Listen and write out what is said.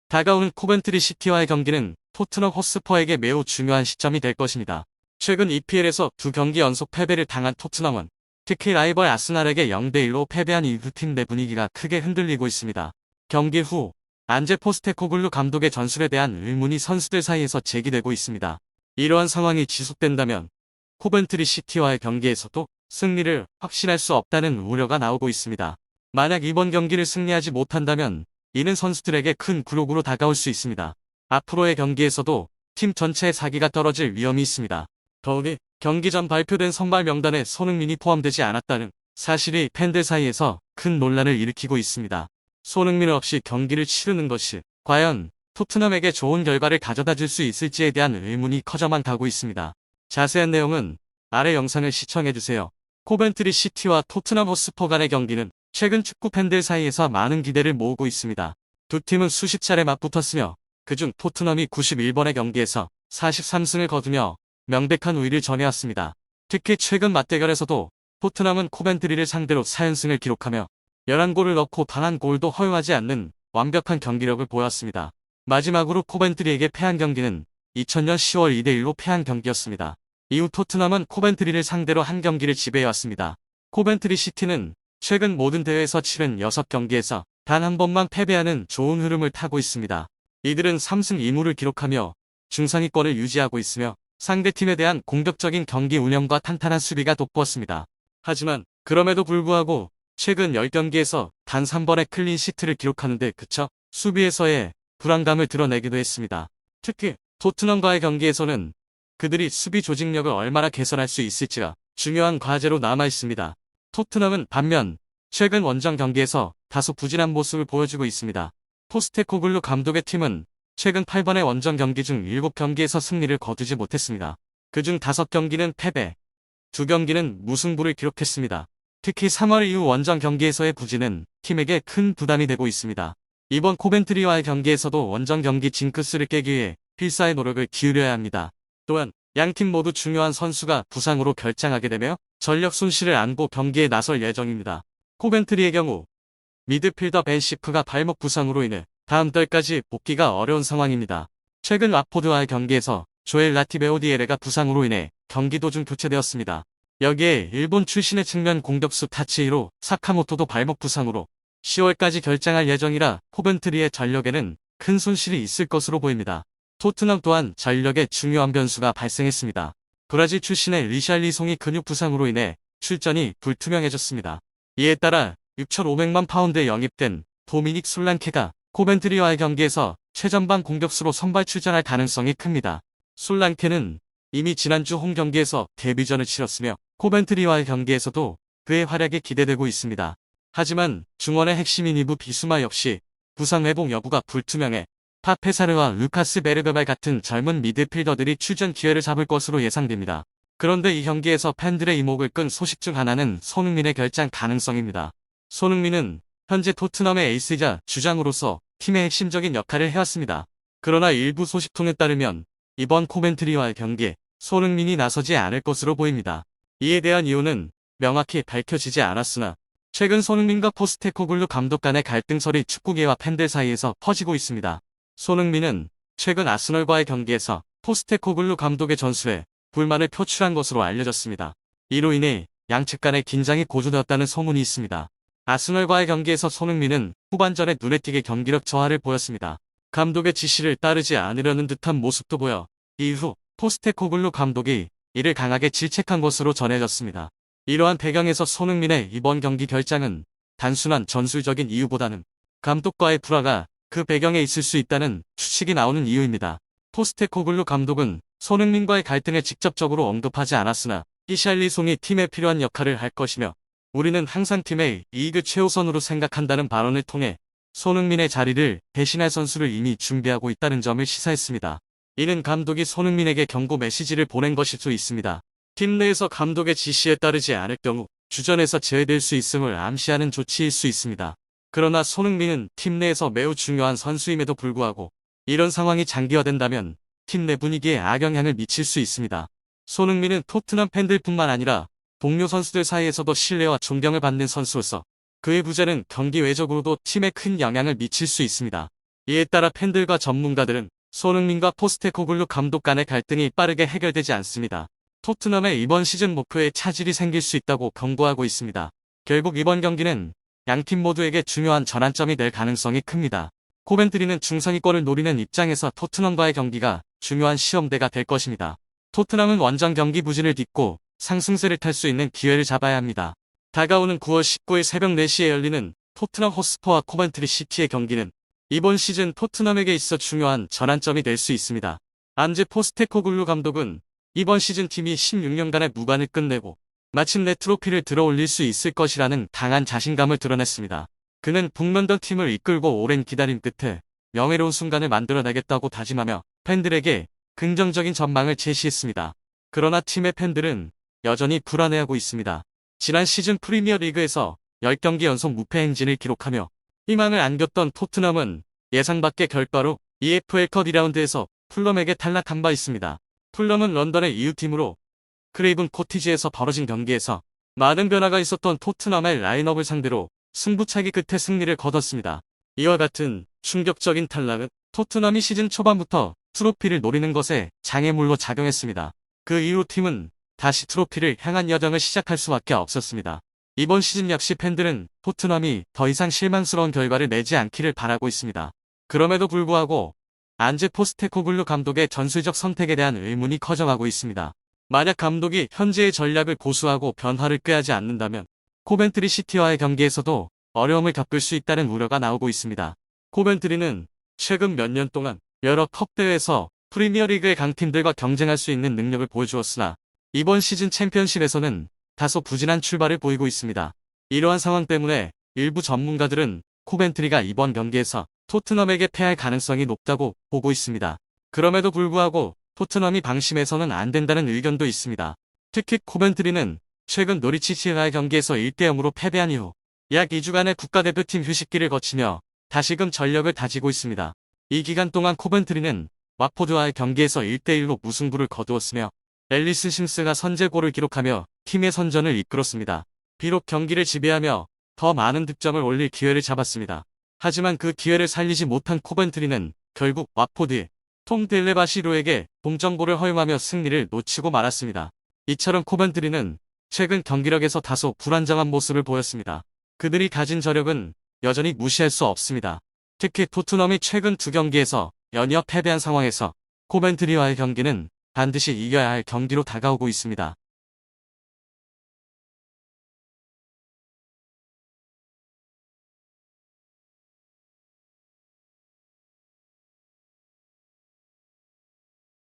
다가오는 코벤트리 시티와의 경기는 토트넘 호스퍼에게 매우 중요한 시점이 될 것입니다. 최근 EPL에서 두 경기 연속 패배를 당한 토트넘은 특히 라이벌 아스날에게 0대1로 패배한 이후 팀 내 분위기가 크게 흔들리고 있습니다. 경기 후 안제 포스테코글루 감독의 전술에 대한 의문이 선수들 사이에서 제기되고 있습니다. 이러한 상황이 지속된다면 코벤트리 시티와의 경기에서도 승리를 확신할 수 없다는 우려가 나오고 있습니다. 만약 이번 경기를 승리하지 못한다면 이는 선수들에게 큰 굴욕으로 다가올 수 있습니다. 앞으로의 경기에서도 팀 전체의 사기가 떨어질 위험이 있습니다. 더욱이 경기 전 발표된 선발 명단에 손흥민이 포함되지 않았다는 사실이 팬들 사이에서 큰 논란을 일으키고 있습니다. 손흥민 없이 경기를 치르는 것이 과연 토트넘에게 좋은 결과를 가져다 줄 수 있을지에 대한 의문이 커져만 가고 있습니다. 자세한 내용은 아래 영상을 시청해주세요. 코벤트리 시티와 토트넘 호스퍼 간의 경기는 최근 축구 팬들 사이에서 많은 기대를 모으고 있습니다. 두 팀은 수십 차례 맞붙었으며 그중 토트넘이 91번의 경기에서 43승을 거두며 명백한 우위를 전해왔습니다. 특히 최근 맞대결에서도 토트넘은 코벤트리를 상대로 4연승을 기록하며 11골을 넣고 단 한 골도 허용하지 않는 완벽한 경기력을 보였습니다. 마지막으로 코벤트리에게 패한 경기는 2000년 10월 2대1로 패한 경기였습니다. 이후 토트넘은 코벤트리를 상대로 한 경기를 지배해왔습니다. 코벤트리 시티는 최근 모든 대회에서 치른 6경기에서 단 한 번만 패배하는 좋은 흐름을 타고 있습니다. 이들은 3승 2무를 기록하며 중상위권을 유지하고 있으며 상대팀에 대한 공격적인 경기 운영과 탄탄한 수비가 돋보였습니다. 하지만 그럼에도 불구하고 최근 10경기에서 단 3번의 클린시트를 기록하는데 그쳐 수비에서의 불안감을 드러내기도 했습니다. 특히 토트넘과의 경기에서는 그들이 수비 조직력을 얼마나 개선할 수 있을지가 중요한 과제로 남아있습니다. 토트넘은 반면 최근 원정 경기에서 다소 부진한 모습을 보여주고 있습니다. 포스테코글루 감독의 팀은 최근 8번의 원정 경기 중 7경기에서 승리를 거두지 못했습니다. 그중 5경기는 패배, 2경기는 무승부를 기록했습니다. 특히 3월 이후 원정 경기에서의 부진은 팀에게 큰 부담이 되고 있습니다. 이번 코벤트리와의 경기에서도 원정 경기 징크스를 깨기 위해 필사의 노력을 기울여야 합니다. 또한 양팀 모두 중요한 선수가 부상으로 결장하게 되며 전력 손실을 안고 경기에 나설 예정입니다. 코벤트리의 경우 미드필더 벤 시프가 발목 부상으로 인해 다음 달까지 복귀가 어려운 상황입니다. 최근 와포드와의 경기에서 조엘 라티베오디에레가 부상으로 인해 경기 도중 교체되었습니다. 여기에 일본 출신의 측면 공격수 타치히로 사카모토도 발목 부상으로 10월까지 결장할 예정이라 코벤트리의 전력에는 큰 손실이 있을 것으로 보입니다. 토트넘 또한 전력에 중요한 변수가 발생했습니다. 브라질 출신의 리샬리송이 근육 부상으로 인해 출전이 불투명해졌습니다. 이에 따라 6,500만 파운드에 영입된 도미닉 솔랑케가 코벤트리와의 경기에서 최전방 공격수로 선발 출전할 가능성이 큽니다. 솔랑케는 이미 지난주 홈 경기에서 데뷔전을 치렀으며 코벤트리와의 경기에서도 그의 활약이 기대되고 있습니다. 하지만 중원의 핵심인 이브 비수마 역시 부상 회복 여부가 불투명해 파페사르와 루카스 베르베발 같은 젊은 미드필더들이 출전 기회를 잡을 것으로 예상됩니다. 그런데 이 경기에서 팬들의 이목을 끈 소식 중 하나는 손흥민의 결장 가능성입니다. 손흥민은 현재 토트넘의 에이스이자 주장으로서 팀의 핵심적인 역할을 해왔습니다. 그러나 일부 소식통에 따르면 이번 코벤트리와의 경기에 손흥민이 나서지 않을 것으로 보입니다. 이에 대한 이유는 명확히 밝혀지지 않았으나 최근 손흥민과 포스테코글루 감독 간의 갈등설이 축구계와 팬들 사이에서 퍼지고 있습니다. 손흥민은 최근 아스널과의 경기에서 포스테코글루 감독의 전술에 불만을 표출한 것으로 알려졌습니다. 이로 인해 양측 간의 긴장이 고조되었다는 소문이 있습니다. 아스널과의 경기에서 손흥민은 후반전에 눈에 띄게 경기력 저하를 보였습니다. 감독의 지시를 따르지 않으려는 듯한 모습도 보여 이후 포스테코글루 감독이 이를 강하게 질책한 것으로 전해졌습니다. 이러한 배경에서 손흥민의 이번 경기 결장은 단순한 전술적인 이유보다는 감독과의 불화가 그 배경에 있을 수 있다는 추측이 나오는 이유입니다. 포스테코글루 감독은 손흥민과의 갈등에 직접적으로 언급하지 않았으나 히샬리송이 팀에 필요한 역할을 할 것이며 우리는 항상 팀의 이익을 최우선으로 생각한다는 발언을 통해 손흥민의 자리를 대신할 선수를 이미 준비하고 있다는 점을 시사했습니다. 이는 감독이 손흥민에게 경고 메시지를 보낸 것일 수 있습니다. 팀 내에서 감독의 지시에 따르지 않을 경우 주전에서 제외될 수 있음을 암시하는 조치일 수 있습니다. 그러나 손흥민은 팀 내에서 매우 중요한 선수임에도 불구하고 이런 상황이 장기화된다면 팀 내 분위기에 악영향을 미칠 수 있습니다. 손흥민은 토트넘 팬들뿐만 아니라 동료 선수들 사이에서도 신뢰와 존경을 받는 선수로서 그의 부재는 경기 외적으로도 팀에 큰 영향을 미칠 수 있습니다. 이에 따라 팬들과 전문가들은 손흥민과 포스테코글루 감독 간의 갈등이 빠르게 해결되지 않습니다. 토트넘의 이번 시즌 목표에 차질이 생길 수 있다고 경고하고 있습니다. 결국 이번 경기는 양팀 모두에게 중요한 전환점이 될 가능성이 큽니다. 코벤트리는 중상위권을 노리는 입장에서 토트넘과의 경기가 중요한 시험대가 될 것입니다. 토트넘은 원정 경기 부진을 딛고 상승세를 탈 수 있는 기회를 잡아야 합니다. 다가오는 9월 19일 새벽 4시에 열리는 토트넘 호스퍼와 코벤트리 시티의 경기는 이번 시즌 토트넘에게 있어 중요한 전환점이 될 수 있습니다. 안제 포스테코글루 감독은 이번 시즌 팀이 16년간의 무관을 끝내고 마침내 트로피를 들어올릴 수 있을 것이라는 강한 자신감을 드러냈습니다. 그는 북런던 팀을 이끌고 오랜 기다림 끝에 명예로운 순간을 만들어내겠다고 다짐하며 팬들에게 긍정적인 전망을 제시했습니다. 그러나 팀의 팬들은 여전히 불안해하고 있습니다. 지난 시즌 프리미어리그에서 10경기 연속 무패 행진을 기록하며 희망을 안겼던 토트넘은 예상 밖의 결과로 EFL컵 2라운드에서 풀럼에게 탈락한 바 있습니다. 풀럼은 런던의 이웃팀으로 크레이븐 코티지에서 벌어진 경기에서 많은 변화가 있었던 토트넘의 라인업을 상대로 승부차기 끝에 승리를 거뒀습니다. 이와 같은 충격적인 탈락은 토트넘이 시즌 초반부터 트로피를 노리는 것에 장애물로 작용했습니다. 그 이후 팀은 다시 트로피를 향한 여정을 시작할 수밖에 없었습니다. 이번 시즌 역시 팬들은 토트넘이 더 이상 실망스러운 결과를 내지 않기를 바라고 있습니다. 그럼에도 불구하고 안제 포스테코글루 감독의 전술적 선택에 대한 의문이 커져가고 있습니다. 만약 감독이 현재의 전략을 고수하고 변화를 꾀하지 않는다면 코벤트리 시티와의 경기에서도 어려움을 겪을 수 있다는 우려가 나오고 있습니다. 코벤트리는 최근 몇 년 동안 여러 컵대회에서 프리미어리그의 강팀들과 경쟁할 수 있는 능력을 보여주었으나 이번 시즌 챔피언십에서는 다소 부진한 출발을 보이고 있습니다. 이러한 상황 때문에 일부 전문가들은 코벤트리가 이번 경기에서 토트넘에게 패할 가능성이 높다고 보고 있습니다. 그럼에도 불구하고 토트넘이 방심해서는 안 된다는 의견도 있습니다. 특히 코벤트리는 최근 노리치시와의 경기에서 1대0으로 패배한 이후 약 2주간의 국가대표팀 휴식기를 거치며 다시금 전력을 다지고 있습니다. 이 기간 동안 코벤트리는 wat포드와의 경기에서 1대1로 무승부를 거두었으며 앨리스 심스가 선제골을 기록하며 팀의 선전을 이끌었습니다. 비록 경기를 지배하며 더 많은 득점을 올릴 기회를 잡았습니다. 하지만 그 기회를 살리지 못한 코벤트리는 결국 wat포드의 톰 델레바시로에게 동점골을 허용하며 승리를 놓치고 말았습니다. 이처럼 코벤트리는 최근 경기력에서 다소 불안정한 모습을 보였습니다. 그들이 가진 저력은 여전히 무시할 수 없습니다. 특히 토트넘이 최근 2경기에서 연이어 패배한 상황에서 코벤트리와의 경기는 반드시 이겨야 할 경기로 다가오고 있습니다.